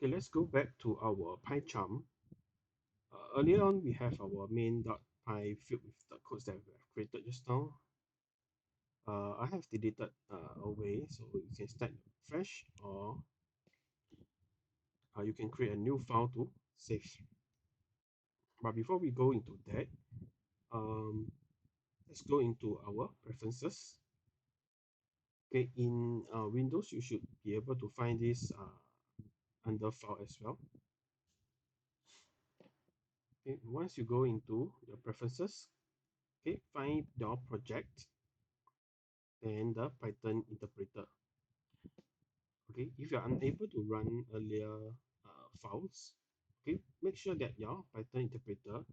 Okay, let's go back to our PyCharm. Earlier on, we have our main.py filled with the codes that we have created just now. I have deleted away, so you can start fresh, or you can create a new file to save. But before we go into that, let's go into our preferences. Okay, in Windows, you should be able to find this under file as well. Okay, once you go into your preferences, okay, find your project and the Python interpreter. Okay, if you are unable to run earlier files, okay, make sure that your Python interpreter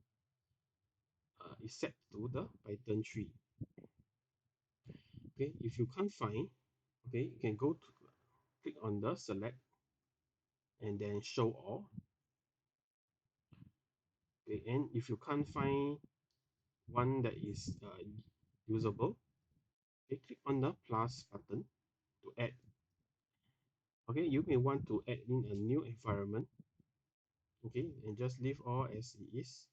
is set to the Python 3. Okay, if you can't find, okay, you can go to click on the select and then show all. Okay, and if you can't find one that is usable, okay, click on the plus button to add. Okay, you may want to add in a new environment. Okay, and just leave all as it is.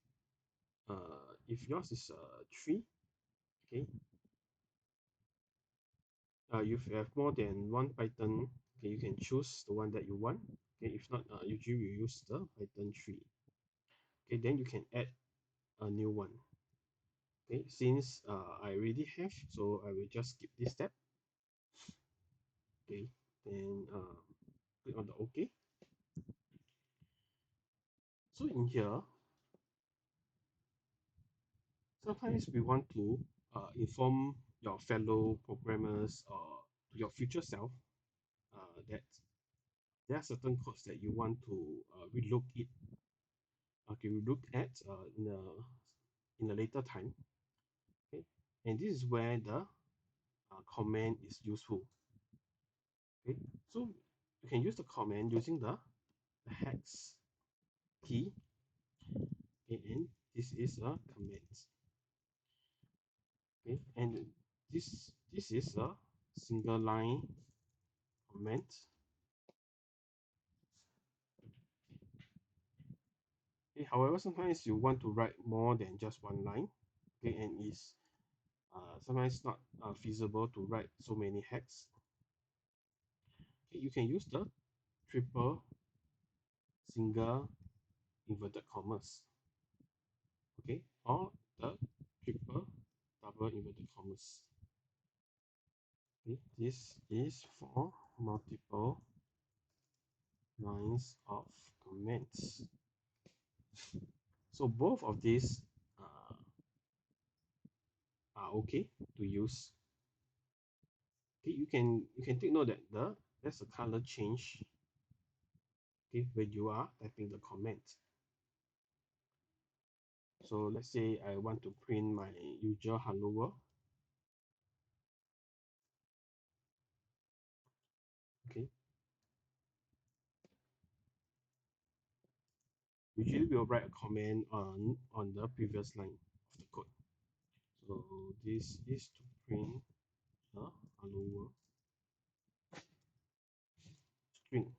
If yours is 3, okay, if you have more than one Python, okay, you can choose the one that you want. Okay, if not, usually you use the Python 3. Okay, then you can add a new one. Okay, since I already have, so I will just skip this step. Okay, then click on the OK. So in here, sometimes we want to inform your fellow programmers or your future self that there are certain codes that you want to relook it. Okay, we look at in a later time. Okay, and this is where the command is useful. Okay, so you can use the command using the hex key. Okay, and this is a command. Okay, and this is a single line command. Okay, however, sometimes you want to write more than just one line. Okay, and it's sometimes not feasible to write so many hex. Okay, you can use the triple single inverted commas. Okay, or the triple double inverted commas. Okay, this is for multiple lines of comments. So both of these are okay to use. Okay, you can take note that there's a color change. Okay, when you are typing the comment. So let's say I want to print my usual hello world. Okay. Usually we'll write a comment on the previous line of the code. So this is to print the hello world string.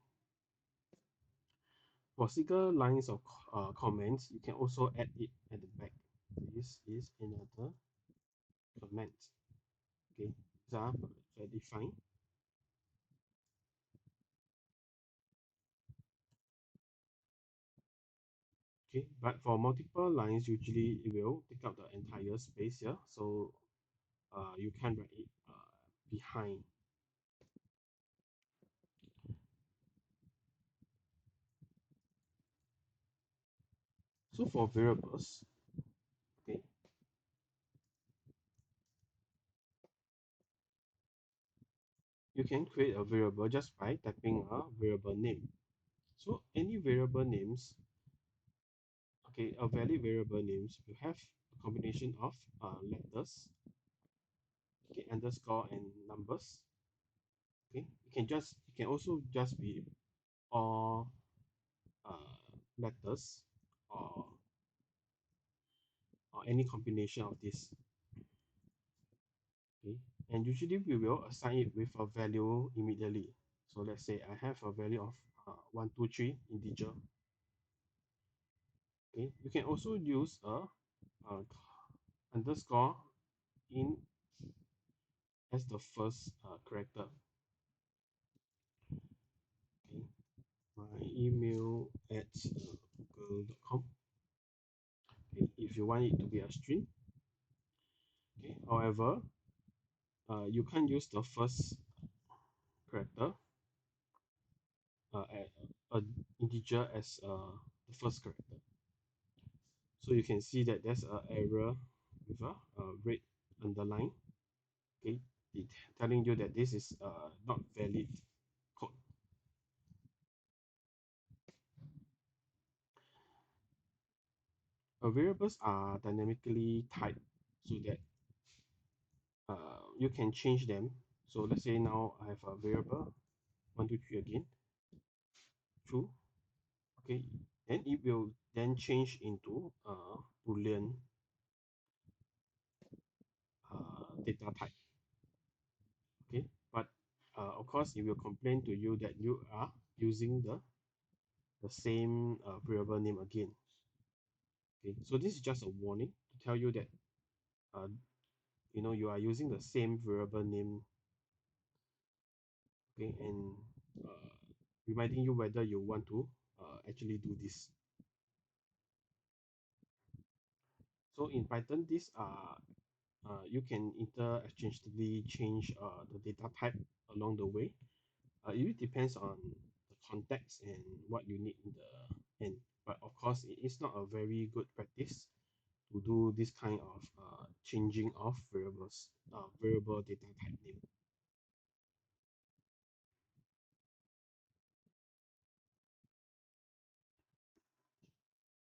For single lines of comments, you can also add it at the back. This is another comment. Okay, these are defined. Okay, but for multiple lines, usually it will take up the entire space here, so you can write it behind. So for variables, okay, you can create a variable just by typing a variable name. So any variable names, okay, a valid variable names will have a combination of letters, okay, underscore and numbers. Okay, you can also just be all letters or any combination of this. Okay, and usually we will assign it with a value immediately. So let's say I have a value of 123 integer. Okay, you can also use a underscore in as the first character. Okay, my email at google.com. Okay, if you want it to be a string. Okay, however, you can't use the first character a integer as the first character. So you can see that there's an error with a red underline. Okay, it telling you that this is not valid code. Variables are dynamically typed so that you can change them. So let's say now I have a variable 123 again, true. Okay, and it will then change into a boolean data type. Okay, but of course it will complain to you that you are using the same variable name again. Okay, so this is just a warning to tell you that uh, you are using the same variable name. Okay, and uh, reminding you whether you want to actually do this. So in Python, these are you can interchangeably change the data type along the way. It really depends on the context and what you need in the end. But of course, it is not a very good practice to do this kind of changing of variable data type name.